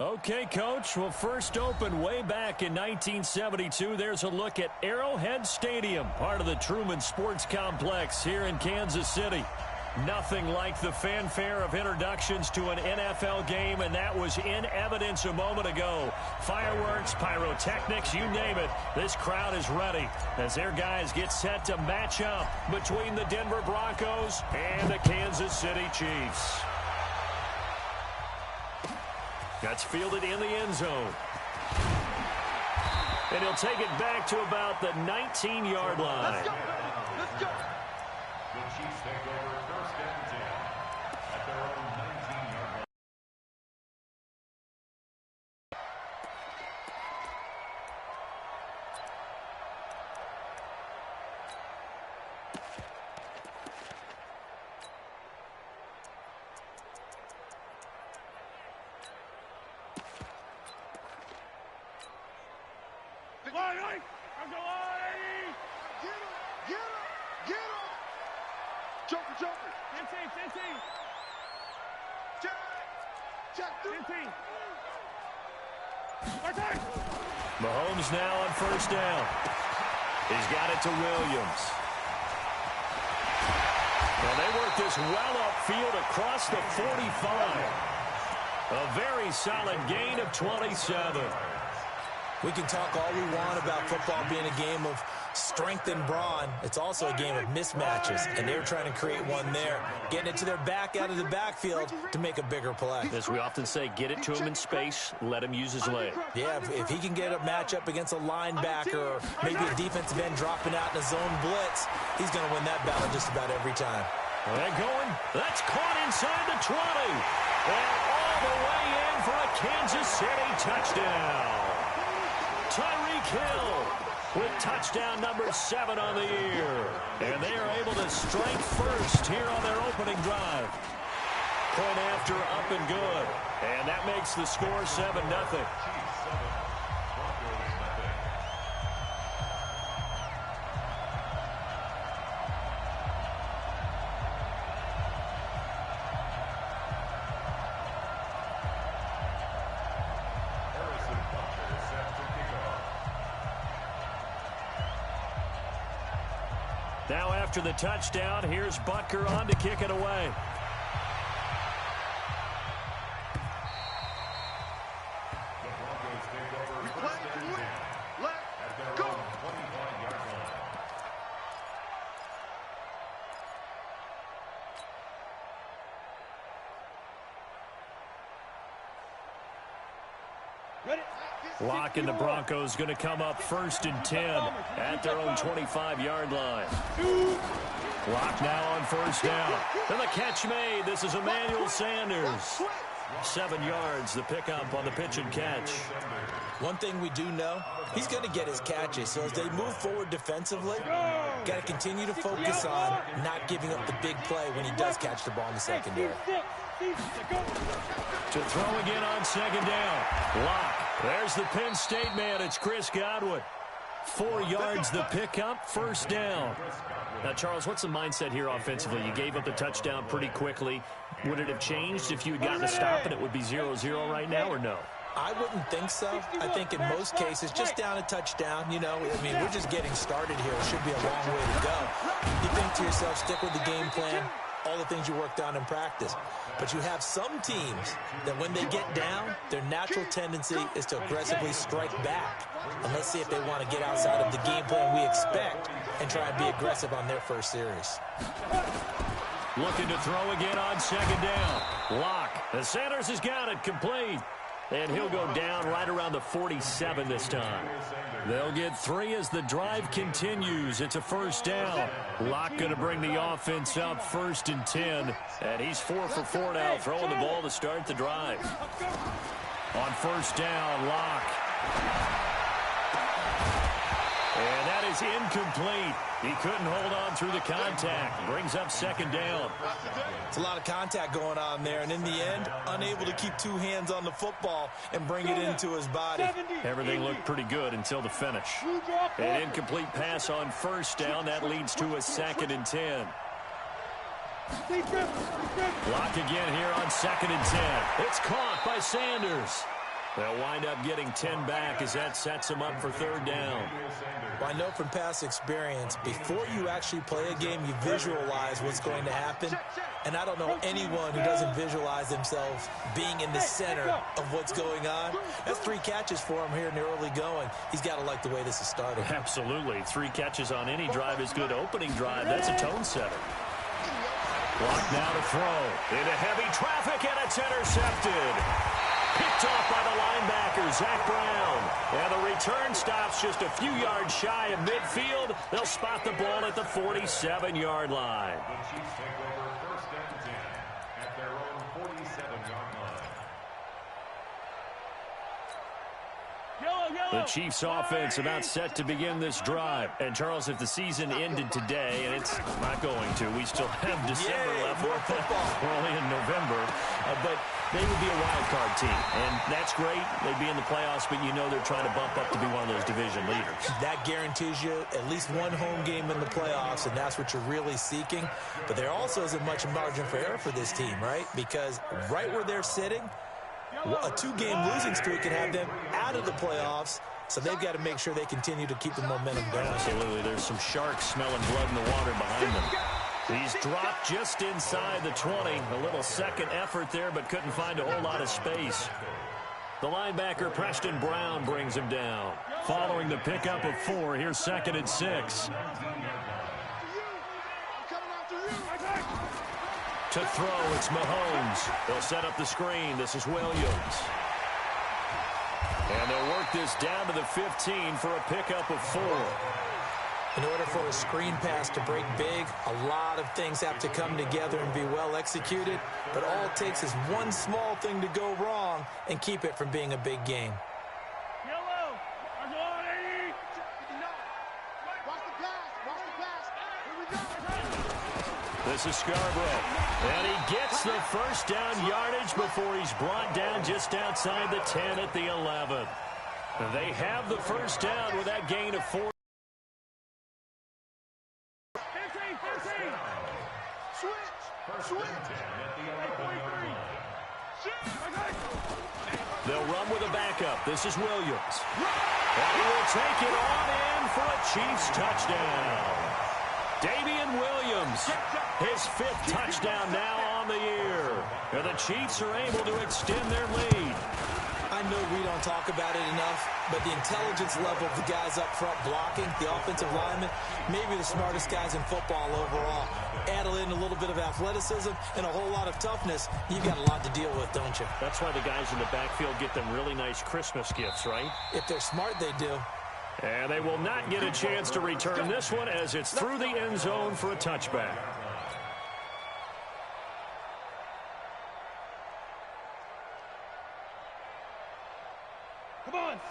Okay, Coach. Well, first opened way back in 1972. There's a look at Arrowhead Stadium, part of the Truman Sports Complex here in Kansas City. Nothing like the fanfare of introductions to an NFL game, and that was in evidence a moment ago. Fireworks, pyrotechnics, you name it. This crowd is ready as their guys get set to match up between the Denver Broncos and the Kansas City Chiefs. That's fielded in the end zone. And he'll take it back to about the 19-yard line. Let's go. Let's go. The Chiefs take over first and 10 at their own 19-yard line. Mahomes now on first down. He's got it to Williams. Well, they work this well upfield across the 45. A very solid gain of 27. We can talk all we want about football being a game of strength and brawn. It's also a game of mismatches, and they're trying to create one there, getting it to their back out of the backfield to make a bigger play. As we often say, get it to him in space, let him use his leg. Yeah, if he can get a matchup against a linebacker or maybe a defensive end dropping out in a zone blitz, he's going to win that battle just about every time. They're going. That's caught inside the 20. And all the way in for a Kansas City touchdown. Tyreek Hill with touchdown number 7 on the year. And they are able to strike first here on their opening drive. Point after up and good. And that makes the score 7-0. Now after the touchdown, here's Butker on to kick it away. Lock and the Broncos going to come up first and 10 at their own 25-yard line. Lock now on first down. And the catch made. This is Emmanuel Sanders. 7 yards, the pickup on the pitch and catch. One thing we do know, he's going to get his catches. So as they move forward defensively, got to continue to focus on not giving up the big play when he does catch the ball in the secondary. To throw again on second down. Lock. There's the Penn State man. It's Chris Godwin. 4 yards the pickup, first down. Now, Charles, what's the mindset here offensively? You gave up the touchdown pretty quickly. Would it have changed if you had gotten a stop and it would be 0-0 right now, or no? I wouldn't think so. I think in most cases, just down a touchdown, you know, I mean, we're just getting started here. It should be a long way to go. You think to yourself, stick with the game plan, all the things you worked on in practice. But you have some teams that when they get down, their natural tendency is to aggressively strike back. And let's see if they want to get outside of the game plan we expect and try and be aggressive on their first series. Looking to throw again on second down. Lock. The Sanders has got it complete. And he'll go down right around the 47 this time. They'll get 3 as the drive continues. It's a first down. Lock going to bring the offense up first and 10. And he's 4 for 4 now, throwing the ball to start the drive. On first down, Lock. And that is incomplete. He couldn't hold on through the contact. Brings up second down. It's a lot of contact going on there, and in the end, unable to keep 2 hands on the football and bring it into his body. Everything looked pretty good until the finish. An incomplete pass on first down. That leads to a second and 10. Lock again here on second and 10. It's caught by Sanders. They'll wind up getting 10 back as that sets them up for third down. Well, I know from past experience, before you actually play a game, you visualize what's going to happen. And I don't know anyone who doesn't visualize themselves being in the center of what's going on. That's 3 catches for him here in the early going. He's got to like the way this is starting. Absolutely. 3 catches on any drive is good. Opening drive, that's a tone setter. Block now to throw. Into heavy traffic, and it's intercepted. Picked off by the linebacker, Zach Brown. And the return stops just a few yards shy of midfield. They'll spot the ball at the 47-yard line. The Chiefs take over first and 10 at their own 47-yard line. The Chiefs offense about set to begin this drive. And, Charles, if the season ended today, and it's not going to, we still have December left. We're only in November. But they would be a wild card team. And that's great. They'd be in the playoffs, but you know they're trying to bump up to be one of those division leaders. That guarantees you at least one home game in the playoffs, and that's what you're really seeking. But there also isn't much margin for error for this team, right? Because right where they're sitting, a 2-game losing streak can have them out of the playoffs, so they've got to make sure they continue to keep the momentum going. Absolutely. There's some sharks smelling blood in the water behind them. He's dropped just inside the 20. A little second effort there, but couldn't find a whole lot of space. The linebacker, Preston Brown, brings him down. Following the pickup of 4, here's 2nd and 6. To throw, it's Mahomes. They'll set up the screen. This is Williams. And they'll work this down to the 15 for a pickup of 4. In order for a screen pass to break big, a lot of things have to come together and be well executed. But all it takes is one small thing to go wrong and keep it from being a big game. This is Scarborough. And he gets the first down yardage before he's brought down just outside the 10 at the 11. They have the first down with that gain of 4. They'll run with a backup. This is Williams. And he will take it on in for a Chiefs touchdown. Damian Williams, his 5th touchdown now on the year. And the Chiefs are able to extend their lead. I know we don't talk about it enough, but the intelligence level of the guys up front blocking, the offensive linemen, maybe the smartest guys in football overall. Add in a little bit of athleticism and a whole lot of toughness, you've got a lot to deal with, don't you? That's why the guys in the backfield get them really nice Christmas gifts, right? If they're smart, they do. And they will not get a chance to return this one as it's through the end zone for a touchback.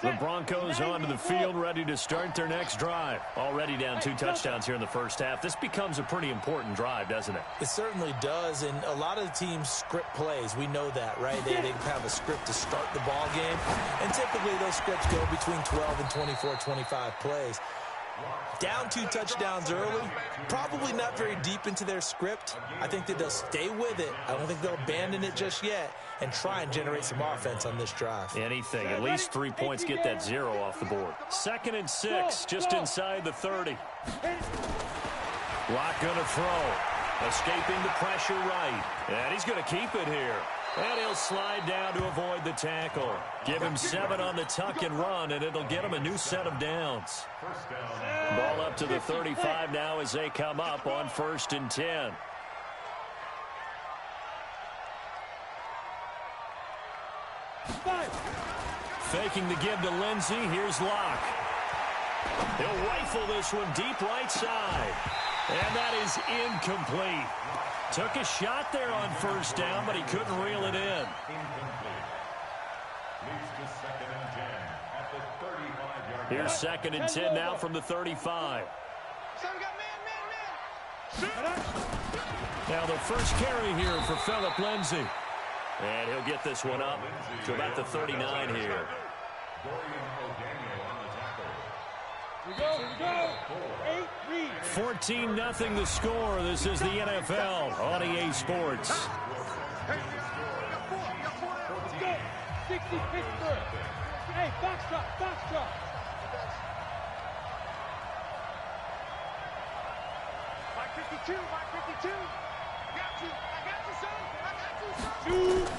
The Broncos onto the field, ready to start their next drive. Already down 2 touchdowns here in the first half. This becomes a pretty important drive, doesn't it? It certainly does, and a lot of the teams script plays. We know that, right? They have a script to start the ball game, and typically those scripts go between 12 and 24, 25 plays. Down 2 touchdowns early, probably not very deep into their script. I think that they'll stay with it. I don't think they'll abandon it just yet and try and generate some offense on this drive. Anything. At least 3 points, get that 0 off the board. 2nd and 6, just inside the 30. Locke going to throw. Escaping the pressure right. And he's going to keep it here. And he'll slide down to avoid the tackle. Give him 7 on the tuck and run, and it'll get him a new set of downs. Ball up to the 35 now as they come up on 1st and 10. Faking the give to Lindsey. Here's Locke. He'll rifle this one deep right side. And that is incomplete. Took a shot there on 1st down, but he couldn't reel it in. Here's 2nd and 10 now from the 35. Now the first carry here for Phillip Lindsay. And he'll get this one up to about the 39 here. 14-0 the score. This is the NFL on EA Sports. Hey, box drop, box drop. Mike 52, Mike 52. I got you, son. I got you, son.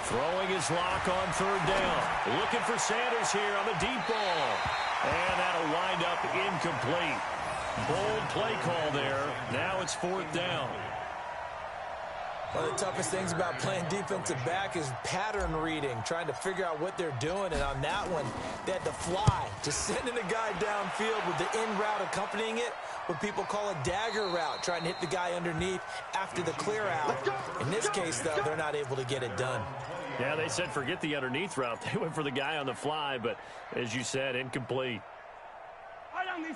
Throwing his lock on third down. Looking for Sanders here on the deep ball. And that'll wind up incomplete. Bold play call there. Now it's fourth down. One of the toughest things about playing defensive back is pattern reading, trying to figure out what they're doing. And on that one, they had to fly, just sending a guy downfield with the in route accompanying it, what people call a dagger route, trying to hit the guy underneath after the clear out. In this case, though, they're not able to get it done. Yeah, they said forget the underneath route. They went for the guy on the fly, but as you said, incomplete.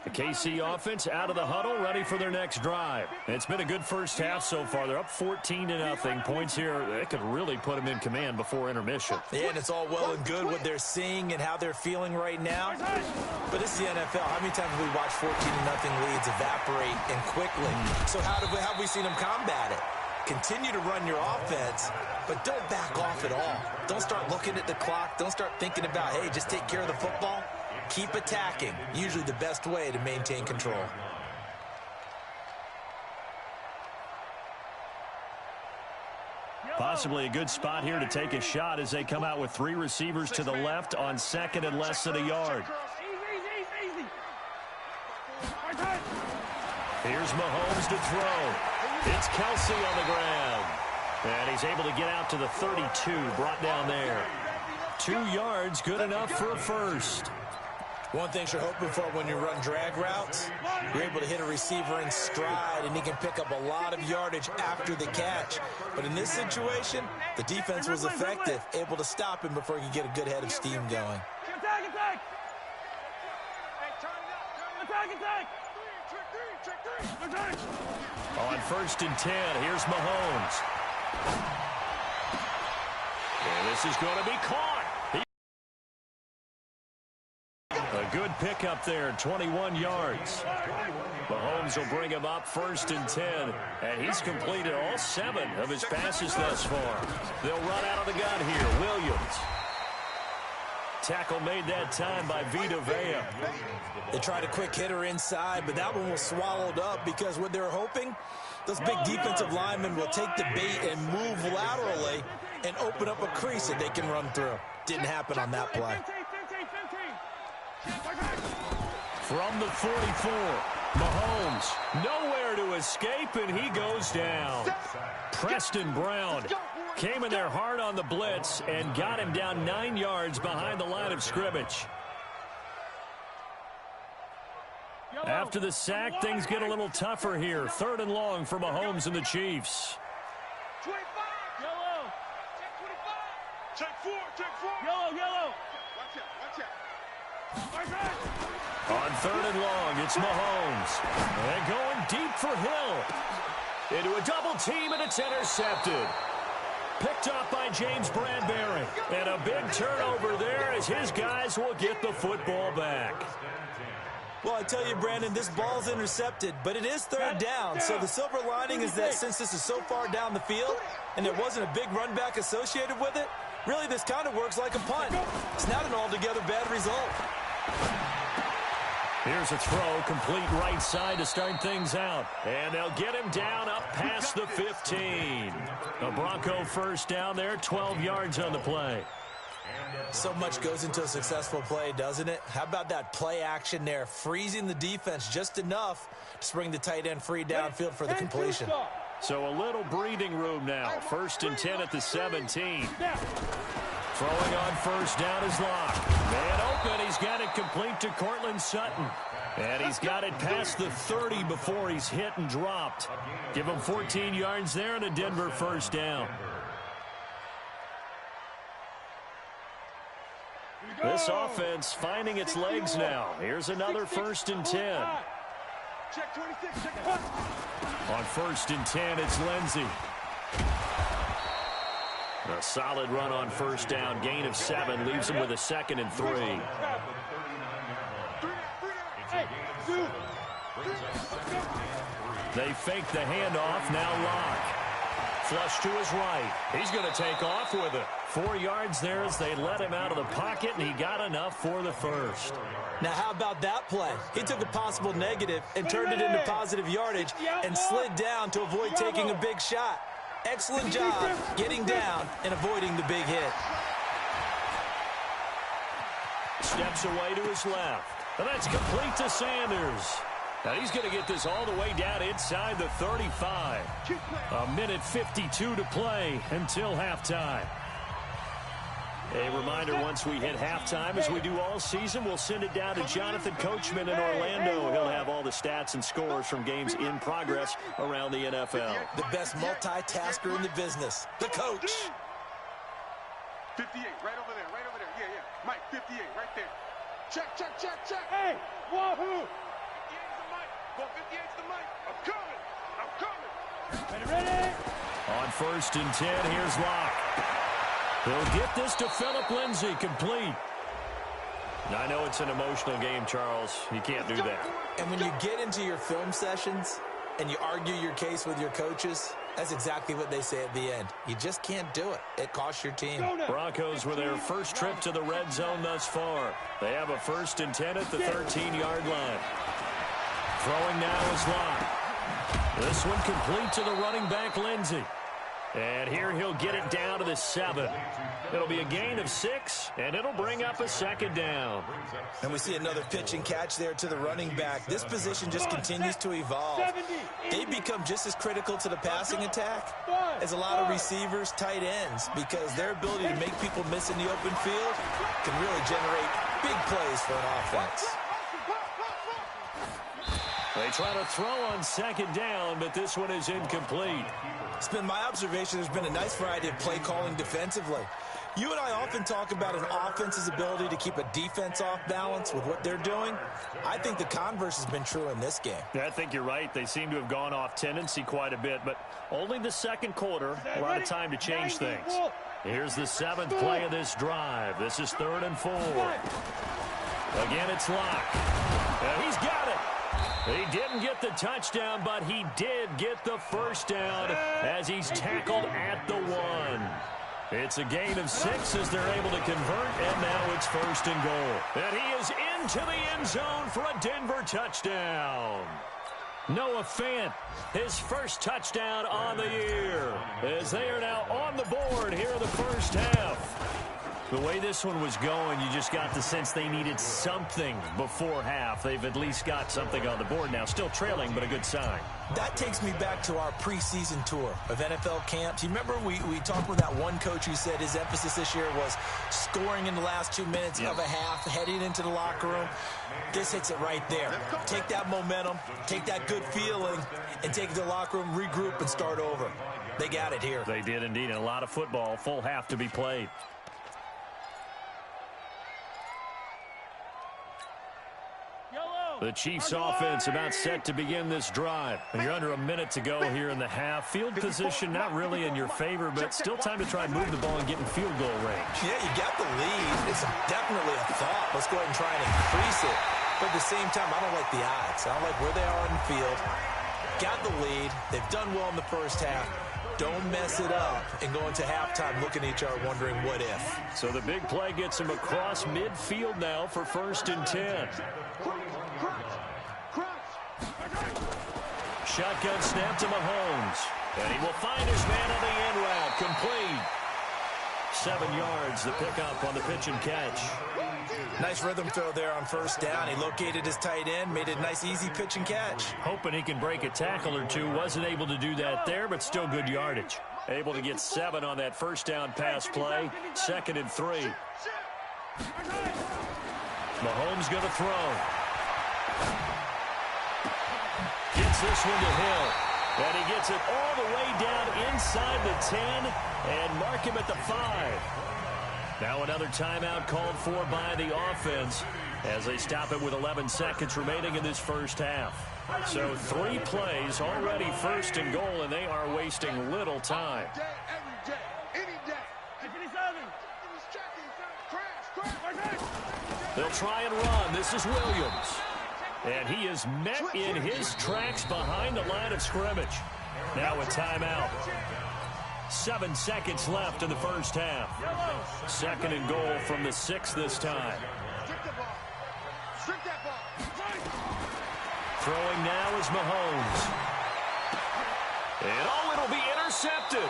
The KC offense out of the huddle, ready for their next drive. It's been a good first half so far. They're up 14-0. Points here, they could really put them in command before intermission. Yeah, and it's all well and good what they're seeing and how they're feeling right now. But it's the NFL. How many times have we watched 14-0 leads evaporate and quickly? So how have we seen them combat it? Continue to run your offense, but don't back off at all. Don't start looking at the clock. Don't start thinking about, hey, just take care of the football. Keep attacking. Usually the best way to maintain control. Possibly a good spot here to take a shot as they come out with three receivers to the left on second and less than a yard. Here's Mahomes to throw. It's Kelsey on the ground. And he's able to get out to the 32, brought down there. 2 yards, good enough for a first. One thing you're hoping for when you run drag routes, you're able to hit a receiver in stride, and he can pick up a lot of yardage after the catch. But in this situation, the defense was effective, able to stop him before he could get a good head of steam going. Attack, attack! Attack, attack! Attack! On 1st and 10, here's Mahomes. And this is going to be caught. A good pickup there, 21 yards. Mahomes will bring him up 1st and 10, and he's completed all 7 of his passes thus far. They'll run out of the gun here. Williams. Tackle made that time by Vita Vea. They tried a quick hitter inside, but that one was swallowed up because what they're hoping, those big defensive linemen will take the bait and move laterally and open up a crease that they can run through. Didn't happen on that play. From the 44, Mahomes nowhere to escape, and he goes down. Preston Brown came in there hard on the blitz and got him down 9 yards behind the line of scrimmage. After the sack, things get a little tougher here. 3rd and long for Mahomes and the Chiefs. 25. Yellow. Check 25. Check 4. Check 4. Yellow, yellow. Watch out. Watch out. On 3rd and long, it's Mahomes. And going deep for Hill. Into a double team, and it's intercepted. Picked up by James Bradbury. And a big turnover there as his guys will get the football back. Well, I tell you, Brandon, this ball's intercepted, but it is 3rd down. So the silver lining is that since this is so far down the field and there wasn't a big run back associated with it, really this kind of works like a punt. It's not an altogether bad result. Here's a throw, complete right side to start things out. And they'll get him down up past the 15. A Bronco first down there, 12 yards on the play. So much goes into a successful play, doesn't it? How about that play action there, freezing the defense just enough to bring the tight end free downfield for the completion. So a little breathing room now. 1st and 10 at the 17. Throwing on 1st down is Locke. Man open, he's got it complete to Cortland Sutton. And he's got it past the 30 before he's hit and dropped. Give him 14 yards there and a Denver 1st down. This offense finding its legs now. Here's another 1st and 10. On 1st and 10, it's Lindsey. A solid run on 1st down. Gain of 7 leaves him with a 2nd and 3. They fake the handoff. Now Locke. Flush to his right. He's going to take off with it. 4 yards there as they let him out of the pocket, and he got enough for the first. Now, how about that play? He took a possible negative and turned it into positive yardage and slid down to avoid taking a big shot. Excellent job getting down and avoiding the big hit. Steps away to his left. And that's complete to Sanders. Now he's going to get this all the way down inside the 35. A minute 52 to play until halftime. A reminder, once we hit halftime, as we do all season, we'll send it down to Jonathan Coachman in Orlando. He'll have all the stats and scores from games in progress around the NFL. The best multitasker in the business, the coach. 58, right over there, right over there. Yeah, yeah. Mike, 58, right there. Check, check, check, check. Hey, wahoo! 58's the mic. Go 58's the mic. I'm coming. I'm coming. Ready? On 1st and 10, here's Locke. He'll get this to Phillip Lindsay, complete. Now, I know it's an emotional game, Charles. You can't do that. And when you get into your film sessions and you argue your case with your coaches, that's exactly what they say at the end. You just can't do it. It costs your team. Broncos with their first trip to the red zone thus far. They have a 1st and 10 at the 13-yard line. Throwing now is Locke. This one complete to the running back, Lindsay. And here he'll get it down to the 7. It'll be a gain of 6, and it'll bring up a 2nd down. And we see another pitch and catch there to the running back. This position just continues to evolve. They become just as critical to the passing attack as a lot of receivers, tight ends, because their ability to make people miss in the open field can really generate big plays for an offense. They try to throw on 2nd down, but this one is incomplete. It's been my observation there's been a nice variety of play calling defensively. You and I often talk about an offense's ability to keep a defense off balance with what they're doing. I think the converse has been true in this game. Yeah, I think you're right. They seem to have gone off tendency quite a bit, but only the 2nd quarter, a lot of time to change things. Here's the 7th play of this drive. This is 3rd and 4. Again, it's Locke. And he's got it. He didn't get the touchdown, but he did get the 1st down as he's tackled at the 1. It's a gain of 6 as they're able to convert, and now it's 1st and goal. And he is into the end zone for a Denver touchdown. Noah Fant, his first touchdown on the year, as they are now on the board here in the first half. The way this one was going, you just got the sense they needed something before half. They've at least got something on the board now. Still trailing, but a good sign. That takes me back to our preseason tour of NFL camps. You remember we talked with that one coach who said his emphasis this year was scoring in the last 2 minutes of a half, heading into the locker room. This hits it right there. Take that momentum, take that good feeling, and take it to the locker room, regroup, and start over. They got it here. They did indeed, and a lot of football, full half to be played. The Chiefs offense about set to begin this drive. And you're under a minute to go here in the half. Field position not really in your favor, but still time to try and move the ball and get in field goal range. Yeah, you got the lead. It's definitely a thought. Let's go ahead and try and increase it. But at the same time, I don't like the odds. I don't like where they are in the field. Got the lead. They've done well in the first half. Don't mess it up and go into halftime looking at each other wondering what if. So the big play gets him across midfield now for 1st and 10. Shotgun snap to Mahomes. And he will find his man on the end route. Complete. 7 yards, the pickup on the pitch and catch. Nice rhythm throw there on 1st down. He located his tight end, made it a nice, easy pitch and catch. Hoping he can break a tackle or two. Wasn't able to do that there, but still good yardage. Able to get 7 on that 1st down pass play. 2nd and 3. Mahomes going to throw. Gets this one to Hill. And he gets it all the way down inside the 10 and mark him at the 5. Now another timeout called for by the offense as they stop it with 11 seconds remaining in this first half. So 3 plays already 1st and goal, and they are wasting little time. They'll try and run. This is Williams. And he is met in his tracks behind the line of scrimmage. Now a timeout. 7 seconds left in the first half. 2nd and goal from the 6 this time. Throwing now is Mahomes. And it'll be intercepted.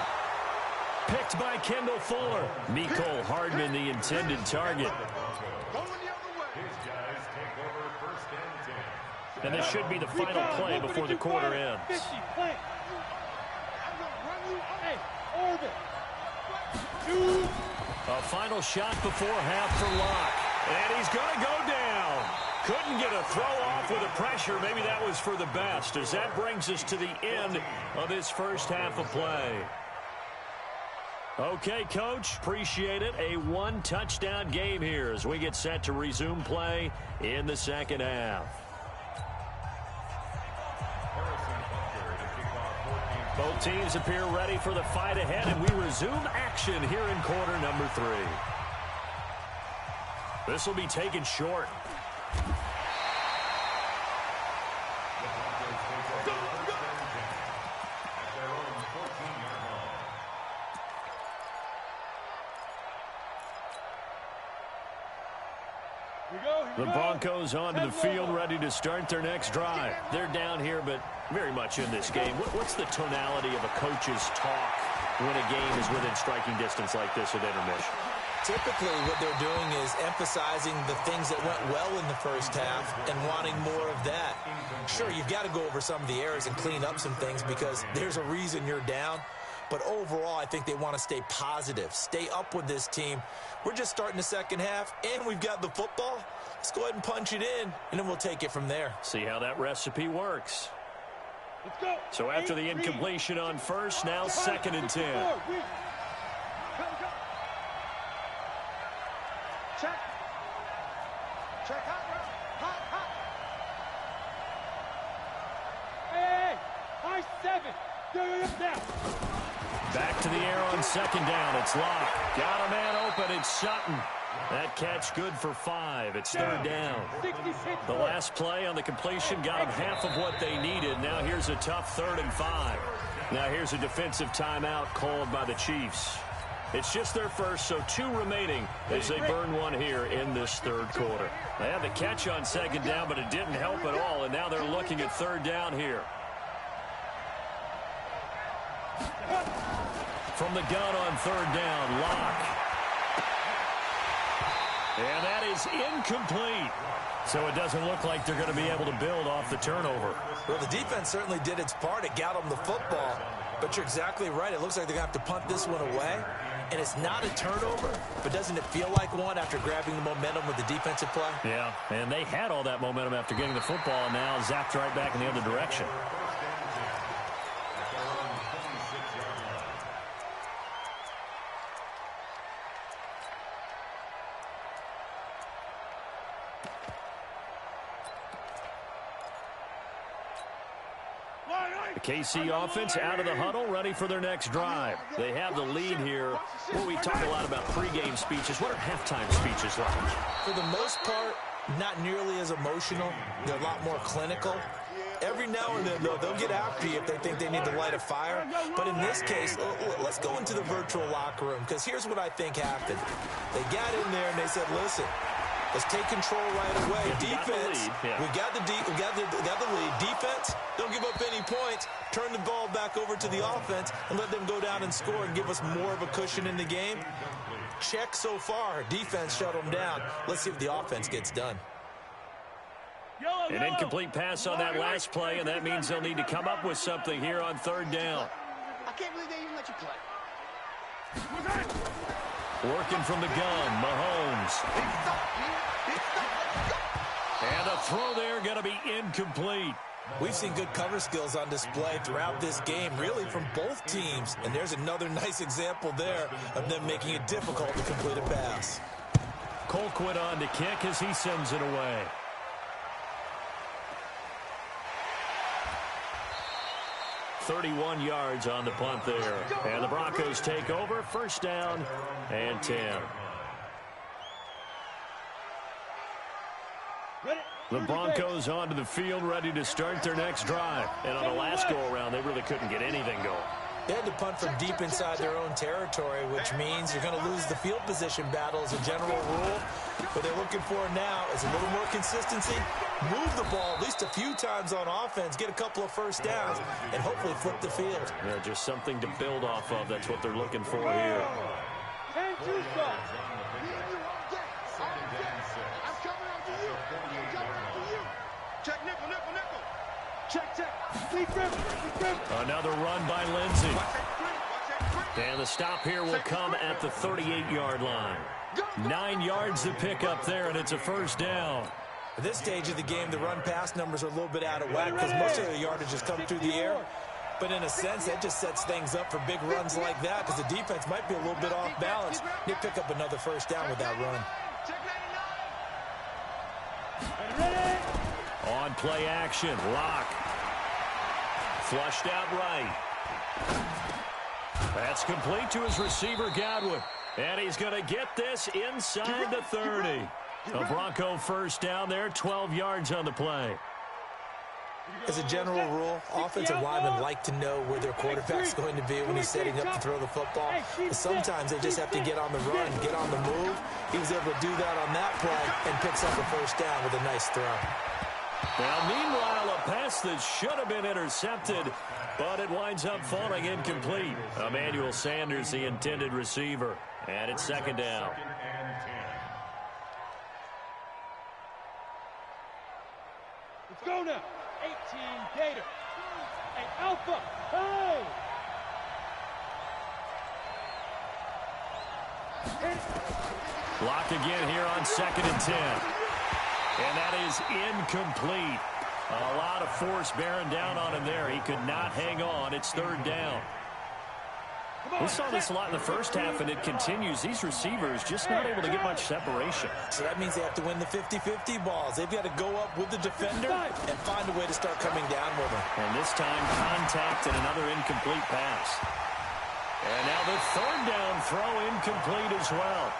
Picked by Kendall Fuller. Mecole Hardman, the intended target. And this should be the final play before the quarter ends. A final shot before half for Locke. And he's going to go down. Couldn't get a throw off with the pressure. Maybe that was for the best, as that brings us to the end of this first half of play. Okay, Coach, appreciate it. A one-touchdown game here as we get set to resume play in the second half. Both teams appear ready for the fight ahead, and we resume action here in quarter number 3. This will be taken short. The Broncos onto the field, ready to start their next drive. They're down here, but very much in this game. What's the tonality of a coach's talk when a game is within striking distance like this at intermission? Typically, what they're doing is emphasizing the things that went well in the first half and wanting more of that. Sure, you've got to go over some of the errors and clean up some things because there's a reason you're down. But overall, I think they want to stay positive, stay up with this team. We're just starting the second half, and we've got the football. Let's go ahead and punch it in, and then we'll take it from there. See how that recipe works. Let's go. So after the incompletion on first, now 2nd and 10. Check. Check. Hot. Hey. High 7. Down. Back to the air on 2nd down. It's Locke. Got a man open. It's Sutton. That catch good for 5. It's 3rd down. The last play on the completion got them half of what they needed. Now here's a tough 3rd and 5. Now here's a defensive timeout called by the Chiefs. It's just their first, so 2 remaining as they burn one here in this 3rd quarter. They had the catch on 2nd down, but it didn't help at all, and now they're looking at 3rd down here. From the gun on 3rd down, Locke. And that is incomplete. So it doesn't look like they're going to be able to build off the turnover. Well, the defense certainly did its part. It got them the football. But you're exactly right. It looks like they're going to have to punt this one away. And it's not a turnover, but doesn't it feel like one after grabbing the momentum with the defensive play? Yeah, and they had all that momentum after getting the football, and now zapped right back in the other direction. The KC offense out of the huddle, ready for their next drive. They have the lead here. Well, we talk a lot about pregame speeches. What are halftime speeches like? For the most part, not nearly as emotional. They're a lot more clinical. Every now and then, though, they'll get after you if they think they need to light a fire. But in this case, let's go into the virtual locker room, because here's what I think happened. They got in there and they said, listen, let's take control right away. Defense, we got the lead. Defense, don't give up any points. Turn the ball back over to the offense and let them go down and score and give us more of a cushion in the game. Check so far. Defense shut them down. Let's see if the offense gets done. An incomplete pass on that last play, and that means they'll need to come up with something here on 3rd down. I can't believe they even let you play. Working from the gun, Mahomes. And a throw there going to be incomplete. We've seen good cover skills on display throughout this game, really from both teams. And there's another nice example there of them making it difficult to complete a pass. Colquitt on to kick as he sends it away. .31 yards on the punt there. And the Broncos take over. 1st down and 10. The Broncos onto the field, ready to start their next drive. And on the last go-around, they really couldn't get anything going. They had to punt from deep inside their own territory, which means you're going to lose the field position battle as a general rule. What they're looking for now is a little more consistency, move the ball at least a few times on offense, get a couple of first downs, and hopefully flip the field. Yeah, just something to build off of. That's what they're looking for here. I'm coming after you. Check nickel. Check. Another run by Lindsey. And the stop here will come at the 38-yard line. 9 yards to pick up there, and it's a first down. At this stage of the game, the run-pass numbers are a little bit out of whack because most of the yardage has come through the air. But in a sense, that just sets things up for big runs like that because the defense might be a little bit off balance. They pick up another first down with that run. On play action, Lock. Flushed out right. That's complete to his receiver, Godwin. And he's going to get this inside the 30. A Bronco first down there, 12 yards on the play. As a general rule, offensive linemen like to know where their quarterback's going to be when he's setting up to throw the football. But sometimes they just have to get on the run, get on the move. He was able to do that on that play and picks up a first down with a nice throw. Well, meanwhile, a pass that should have been intercepted, but it winds up falling incomplete. Emmanuel Sanders, the intended receiver. And it's second down. Let's go now. 18 Gator. Hey, Alpha. Hey! Blocked again here on 2nd and 10. And that is incomplete. A lot of force bearing down on him there. He could not hang on. It's 3rd down. We saw this a lot in the first half, and it continues. These receivers just not able to get much separation. So that means they have to win the 50-50 balls. They've got to go up with the defender and find a way to start coming down with him. And this time, contact and another incomplete pass. And now the 3rd down throw incomplete as well.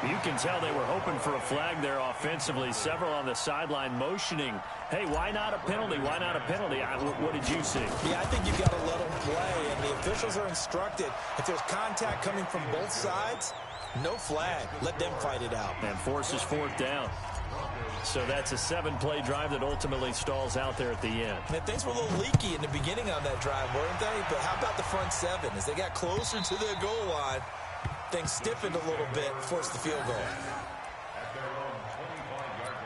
You can tell they were hoping for a flag there offensively. Several on the sideline motioning, hey, why not a penalty? Why not a penalty? What did you see? Yeah, I think you've got to let them play, and the officials are instructed. If there's contact coming from both sides, no flag. Let them fight it out. And forces 4th down. So that's a 7-play drive that ultimately stalls out there at the end. And things were a little leaky in the beginning on that drive, weren't they? But how about the front 7? As they got closer to their goal line, things stiffened a little bit, forced the field goal. At their own 25-yard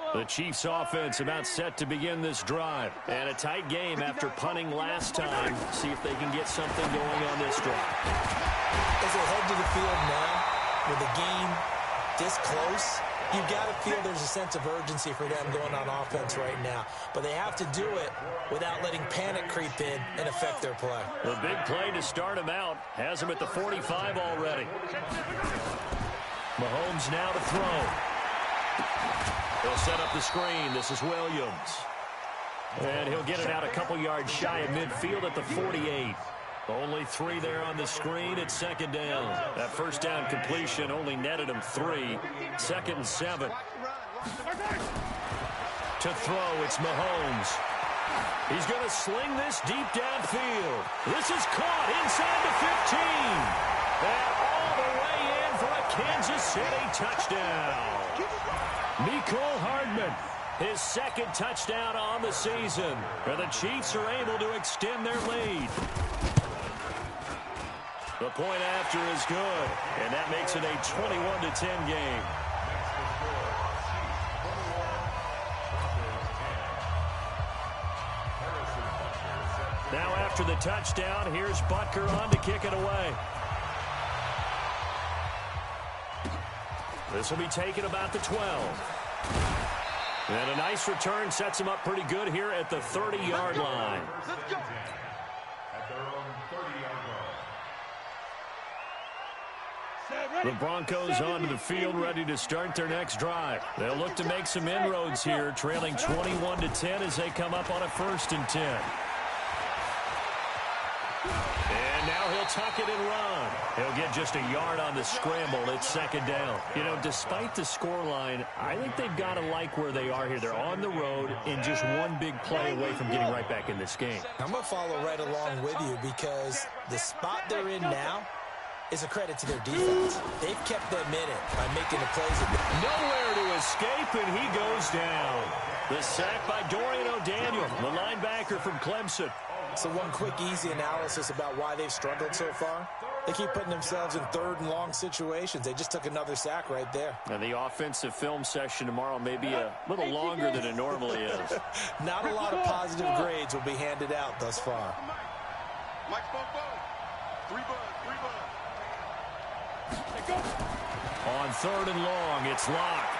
line. The Chiefs offense about set to begin this drive. And a tight game after punting last time. See if they can get something going on this drive. As they head to the field now, with the game this close, you've got to feel there's a sense of urgency for them going on offense right now. But they have to do it without letting panic creep in and affect their play. The big play to start him out has him at the 45 already. Mahomes now to throw. He'll set up the screen. This is Williams. And he'll get it out a couple yards shy of midfield at the 48. Only 3 there on the screen at 2nd down. That first down completion only netted him 3. 2nd and 7. To throw, it's Mahomes. He's going to sling this deep downfield. This is caught inside the 15. And all the way in for a Kansas City touchdown. Mecole Hardman, his 2nd touchdown on the season. And the Chiefs are able to extend their lead. The point after is good, and that makes it a 21-10 game. Now after the touchdown, here's Butker on to kick it away. This will be taken about the 12. And a nice return sets him up pretty good here at the 30-yard line. At their own 30-yard line. The Broncos onto the field, ready to start their next drive. They'll look to make some inroads here, trailing 21-10 as they come up on a 1st and 10. And now he'll tuck it and run. He'll get just a yard on the scramble. It's second down. You know, despite the scoreline, I think they've got to like where they are here. They're on the road and just one big play away from getting right back in this game. I'm going to follow right along with you because the spot they're in now is a credit to their defense. They've kept them in it by making the plays. Nowhere to escape, and he goes down. The sack by Dorian O'Daniel, the linebacker from Clemson. So one quick, easy analysis about why they've struggled so far. They keep putting themselves in third and long situations. They just took another sack right there. And the offensive film session tomorrow may be a little longer than it normally is. Not a lot of positive grades will be handed out thus far. Mike Bobo. 3 buds. On third and long, it's Locke.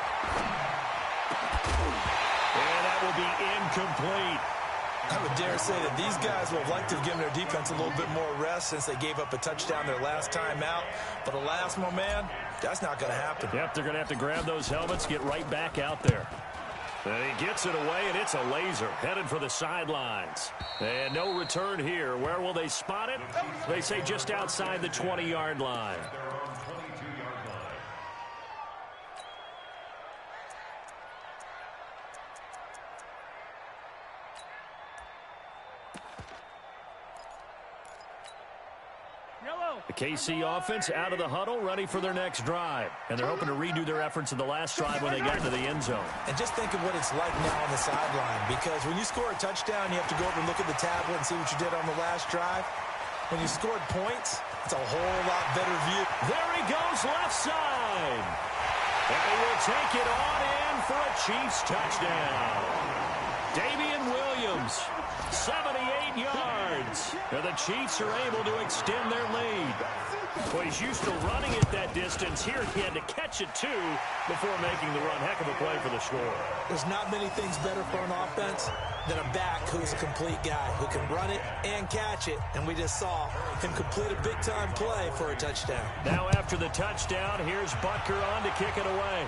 And that will be incomplete. I would dare say that these guys would have liked to have given their defense a little bit more rest since they gave up a touchdown their last time out. But alas, my man, that's not going to happen. Yep, they're going to have to grab those helmets, get right back out there. And he gets it away, and it's a laser headed for the sidelines. And no return here. Where will they spot it? They say just outside the 20-yard line. The KC offense out of the huddle, ready for their next drive. And they're hoping to redo their efforts in the last drive when they got into the end zone. And just think of what it's like now on the sideline, because when you score a touchdown, you have to go over and look at the tablet and see what you did on the last drive. When you scored points, it's a whole lot better view. There he goes, left side. And he will take it on in for a Chiefs touchdown. Damian Williams, 78 yards. And the Chiefs are able to extend their lead. Well, he's used to running it that distance. Here he had to catch it, too, before making the run. Heck of a play for the score. There's not many things better for an offense than a back who's a complete guy, who can run it and catch it. And we just saw him complete a big-time play for a touchdown. Now after the touchdown, here's Butker on to kick it away.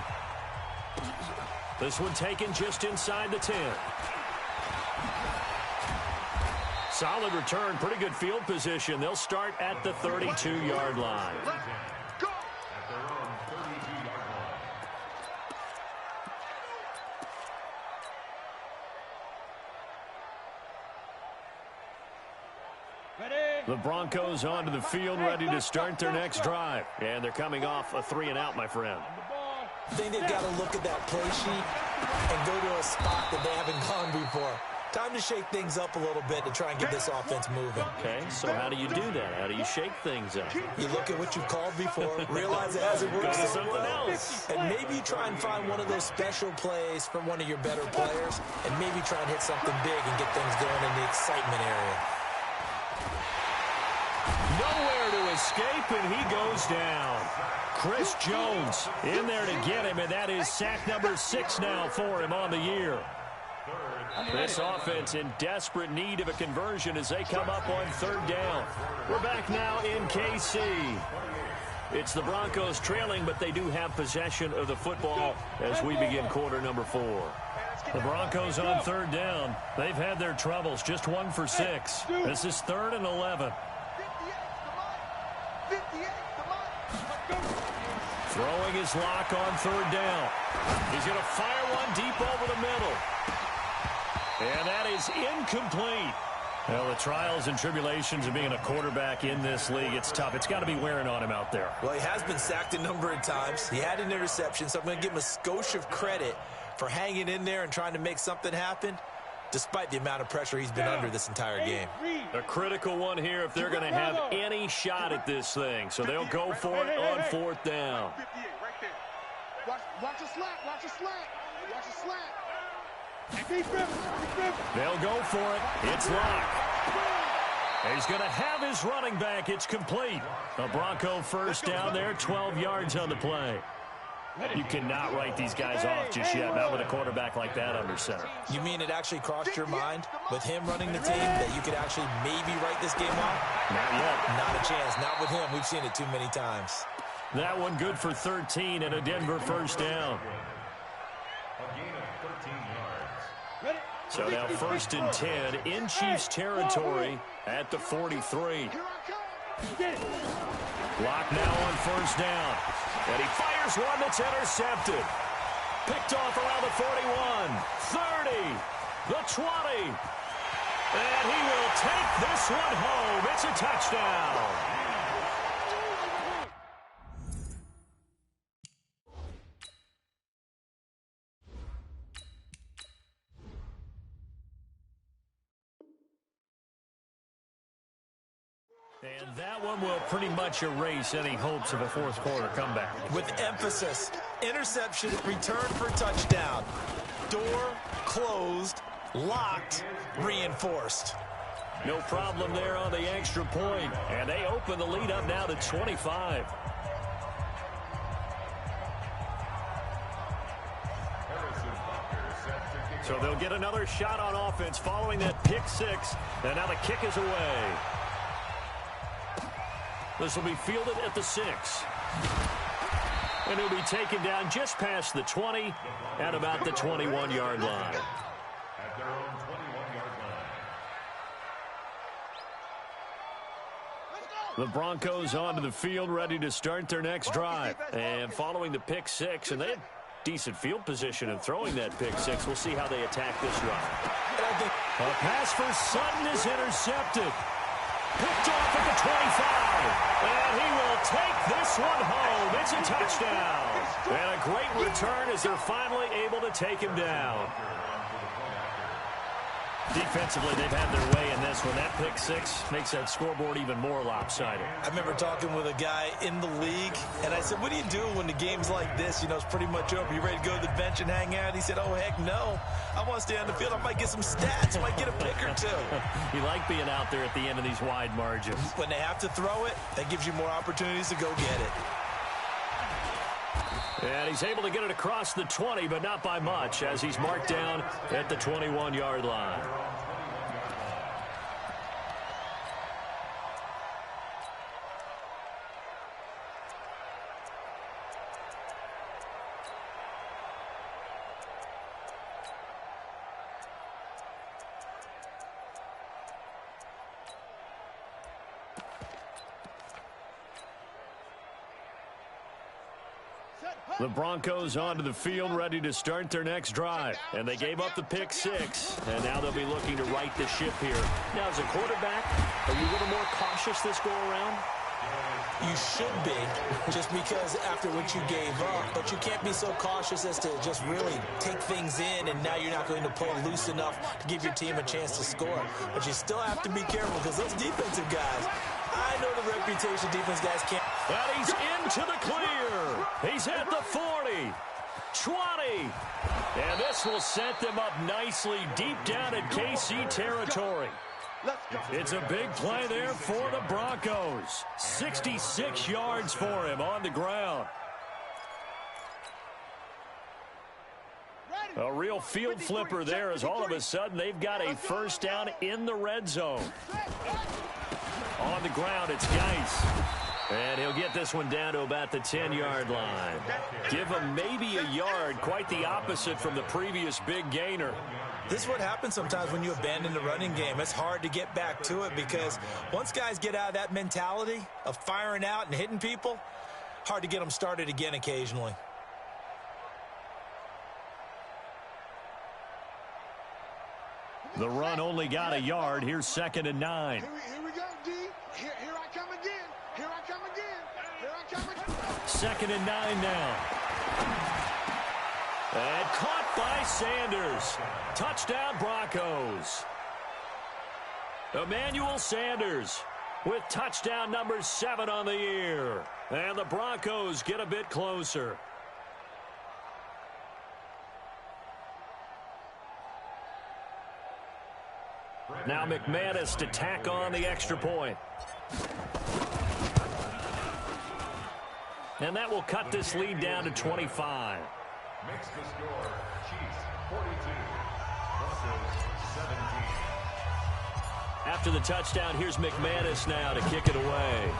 This one taken just inside the 10. Solid return, pretty good field position. They'll start at the 32-yard line. The Broncos onto the field, ready to start their next drive. And they're coming off a 3-and-out, my friend. I think they've got to look at that play sheet and go to a spot that they haven't gone before. Time to shake things up a little bit to try and get this offense moving. Okay, so how do you do that? How do you shake things up? You look at what you've called before, realize it hasn't worked so something well, else. and maybe you try and find one of those special plays from one of your better players, and maybe try and hit something big and get things going in the excitement area. Nowhere to escape, and he goes down. Chris Jones in there to get him, and that is sack number 6 now for him on the year. This offense in desperate need of a conversion as they come up on 3rd down. We're back now in KC. It's the Broncos trailing, but they do have possession of the football as we begin quarter number 4. The Broncos on 3rd down. They've had their troubles, just 1 for 6. This is 3rd and 11. Throwing his lock on 3rd down. He's going to fire one deep over the middle. And that is incomplete. Well, the trials and tribulations of being a quarterback in this league, it's tough. It's got to be wearing on him out there. Well, he has been sacked a number of times. He had an interception, so I'm going to give him a skosh of credit for hanging in there and trying to make something happen, despite the amount of pressure he's been under this entire game. A critical one here if they're going to have any shot at this thing. So they'll go for it on 4th down. 58 right there. Watch the slack. Watch the slack. Watch the slack. They'll go for it. It's Locke. He's going to have his running back. It's complete. A Bronco first down there, 12 yards on the play. You cannot write these guys off just yet, not with a quarterback like that under center. You mean it actually crossed your mind with him running the team that you could actually maybe write this game off? Not yet. Not a chance. Not with him. We've seen it too many times. That one good for 13 and a Denver first down. So now 1st and 10 in Chiefs territory at the 43. Block now on first down. And he fires one that's intercepted. Picked off around the 41, 30, the 20. And he will take this one home. It's a touchdown. And that one will pretty much erase any hopes of a fourth quarter comeback. With emphasis, interception, return for touchdown. Door closed, locked, reinforced. No problem there on the extra point. And they open the lead up now to 25. So they'll get another shot on offense following that pick six. And now the kick is away. This will be fielded at the 6. And he'll be taken down just past the 20 at about the 21-yard line. At their own 21-yard line. The Broncos onto the field, ready to start their next drive. And following the pick six, and they had decent field position in throwing that pick six. We'll see how they attack this drive. A pass for Sutton is intercepted. Picked off at the 25. And he will take this one home. It's a touchdown. And a great return as they're finally able to take him down. Defensively, they've had their way in this one. That pick six makes that scoreboard even more lopsided. I remember talking with a guy in the league, and I said, what do you do when the game's like this? You know, it's pretty much over. You ready to go to the bench and hang out? He said, oh, heck no. I want to stay on the field. I might get some stats. I might get a pick or two. You like being out there at the end of these wide margins. When they have to throw it, that gives you more opportunities to go get it. And he's able to get it across the 20, but not by much, as he's marked down at the 21-yard line. The Broncos onto the field, ready to start their next drive. And they gave up the pick six, and now they'll be looking to right the ship here. Now, as a quarterback, are you a little more cautious this go-around? You should be, just because after what you gave up. But you can't be so cautious as to just really take things in, and now you're not going to pull loose enough to give your team a chance to score. But you still have to be careful, because those defensive guys, I know the reputation defense guys can't. And he's into the clear. He's at the 40, 20. And this will set them up nicely deep down in KC territory. It's a big play there for the Broncos. 66 yards for him on the ground. A real field flipper there, as all of a sudden they've got a first down in the red zone. On the ground, it's Geis. And he'll get this one down to about the 10-yard line. Give him maybe a yard, quite the opposite from the previous big gainer. This is what happens sometimes when you abandon the running game. It's hard to get back to it, because once guys get out of that mentality of firing out and hitting people, hard to get them started again occasionally. The run only got a yard. Here's 2nd and 9. Here we go, D. Here I come again. Here I come again. Here I come again. 2nd and 9 now. And caught by Sanders. Touchdown, Broncos. Emmanuel Sanders with touchdown number 7 on the year. And the Broncos get a bit closer. Now McManus to tack on the extra point. And that will cut this lead down to 25. Makes the score Chiefs 42, Broncos 17. After the touchdown, here's McManus now to kick it away.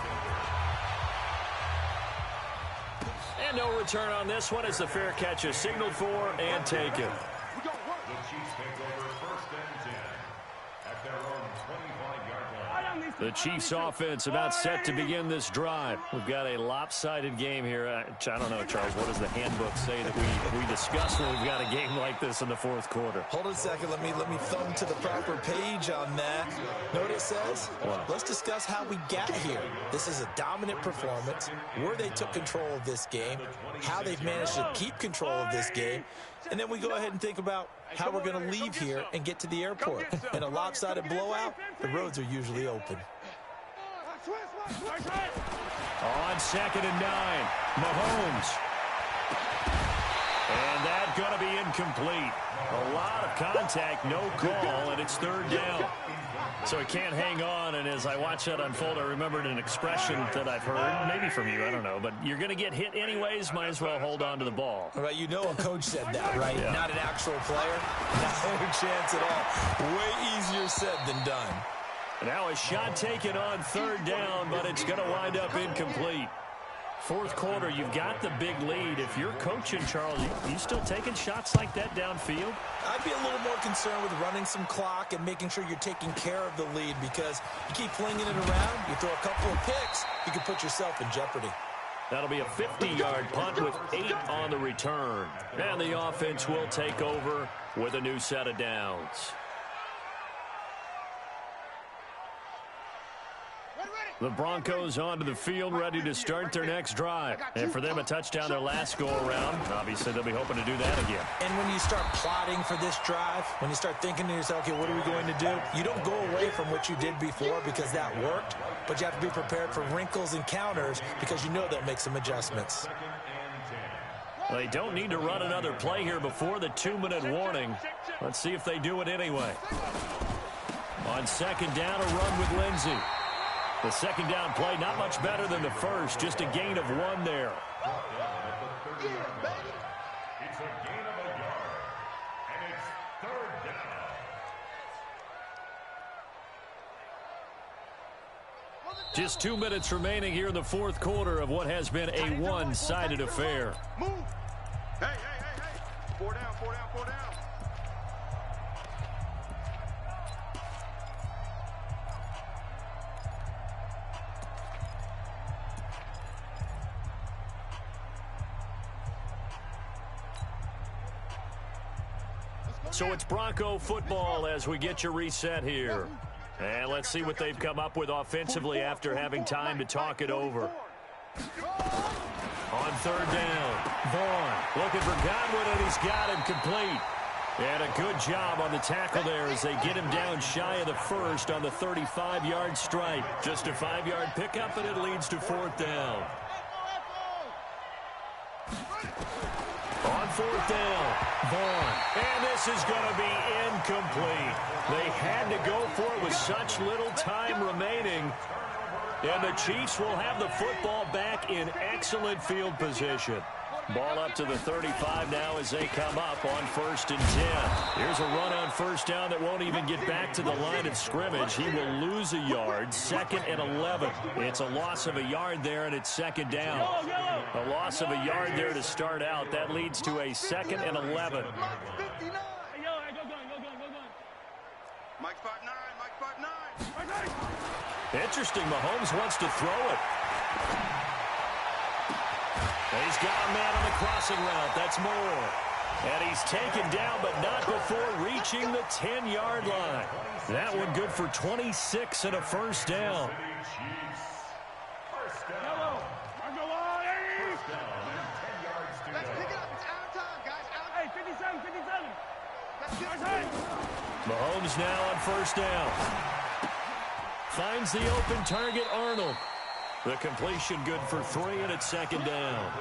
And no return on this one as the fair catch is signaled for and taken. The Chiefs take over 1st and 10 at their own 25-yard line. The Chiefs offense about set to begin this drive. We've got a lopsided game here. I don't know, Charles, what does the handbook say that we discuss when we've got a game like this in the fourth quarter? Hold on a second. Let me thumb to the proper page on that. Know what it says? What? Let's discuss how we got here. This is a dominant performance, where they took control of this game, how they've managed to keep control of this game, and then we go ahead and think about how we're going to leave here and get to the airport. In a lopsided blowout, the roads are usually open. On 2nd and 9, Mahomes. And that's going to be incomplete. A lot of contact, no call, and it's 3rd down. So he can't hang on, and as I watch that unfold, I remembered an expression that I've heard, maybe from you, I don't know, but you're going to get hit anyways, might as well hold on to the ball. Right, you know a coach said that, right? Yeah. Not an actual player. No chance at all. Way easier said than done. Now a shot taken on 3rd down, but it's going to wind up incomplete. Fourth quarter, you've got the big lead. If you're coaching, Charles, you still taking shots like that downfield? I'd be a little more concerned with running some clock and making sure you're taking care of the lead, because you keep flinging it around, you throw a couple of picks, you can put yourself in jeopardy. That'll be a 50-yard punt with 8 on the return. And the offense will take over with a new set of downs. The Broncos onto the field, ready to start their next drive. And for them, a touchdown their last go-around. Obviously, they'll be hoping to do that again. And when you start plotting for this drive, when you start thinking to yourself, okay, what are we going to do? You don't go away from what you did before because that worked, but you have to be prepared for wrinkles and counters because you know they'll make some adjustments. They don't need to run another play here before the 2-minute warning. Let's see if they do it anyway. On 2nd down, a run with Lindsey. The 2nd down play, not much better than the first, just a gain of 1 there. It's a gain of 1 yard, and it's 3rd down. Just 2 minutes remaining here in the fourth quarter of what has been a one-sided affair. Move. Hey. 4 down, 4 down, 4 down. So it's Bronco football as we get your reset here. And let's see what they've come up with offensively after having time to talk it over. On 3rd down, Vaughn looking for Godwin, and he's got him complete. And a good job on the tackle there as they get him down shy of the first on the 35-yard strike. Just a 5-yard pickup, and it leads to 4th down. On 4th down, Vaughn. And this is going to be incomplete. They had to go for it with such little time remaining. And the Chiefs will have the football back in excellent field position. Ball up to the 35 now as they come up on 1st and 10. Here's a run on 1st down that won't even get back to the line of scrimmage. He will lose a yard. 2nd and 11. It's a loss of a yard there, and it's 2nd down. A loss of a yard there to start out. That leads to a 2nd and 11. Mike 5'9", Interesting. Mahomes wants to throw it. He's got a man on the crossing route. That's Moore. And he's taken down, but not before reaching the 10-yard line. That one good for 26 and a 1st down. First down. Let's pick it up. It's out of time, guys. Hey, 57. Let's get it. Mahomes now on 1st down. Finds the open target, Arnold. The completion good for 3, and it's 2nd down.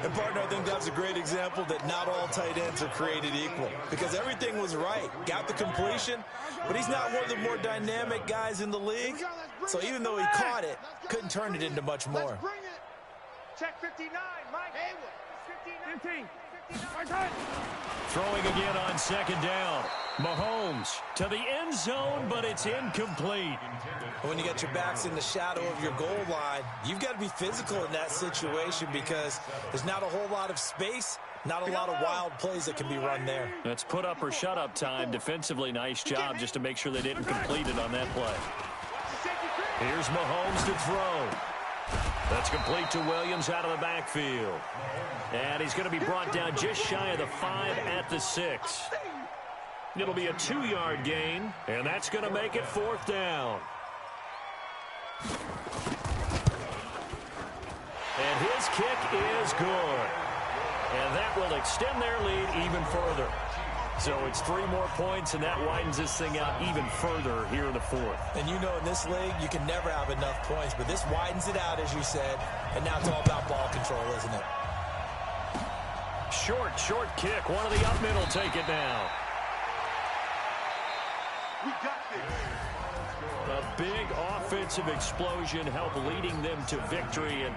And, partner, I think that's a great example that not all tight ends are created equal, because everything was right. Got the completion, but he's not one of the more dynamic guys in the league. So even though he caught it, couldn't turn it into much more. Check 59, Mike. 15. Throwing again on 2nd down. Mahomes to the end zone, but it's incomplete. When you get your backs in the shadow of your goal line, you've got to be physical in that situation because there's not a whole lot of space, not a lot of wild plays that can be run there. That's put up or shut up time. Defensively, nice job just to make sure they didn't complete it on that play. Here's Mahomes to throw. That's complete to Williams out of the backfield. And he's going to be brought down just shy of the 5 at the 6. It'll be a 2-yard gain, and that's going to make it 4th down. And his kick is good. And that will extend their lead even further. So it's 3 more points, and that widens this thing out even further here in the 4th. And you know in this league, you can never have enough points, but this widens it out, as you said, and now it's all about ball control, isn't it? Short kick. One of the up middle take it now. We got this. A big offensive explosion helped leading them to victory. And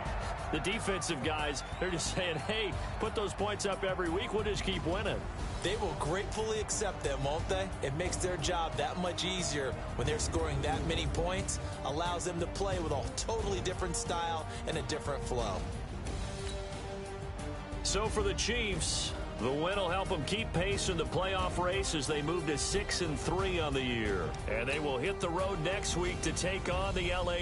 the defensive guys, they're just saying, hey, put those points up every week. We'll just keep winning. They will gratefully accept them, won't they? It makes their job that much easier when they're scoring that many points. Allows them to play with a totally different style and a different flow. So for the Chiefs, the win will help them keep pace in the playoff race as they move to 6-3 on the year. And they will hit the road next week to take on the LA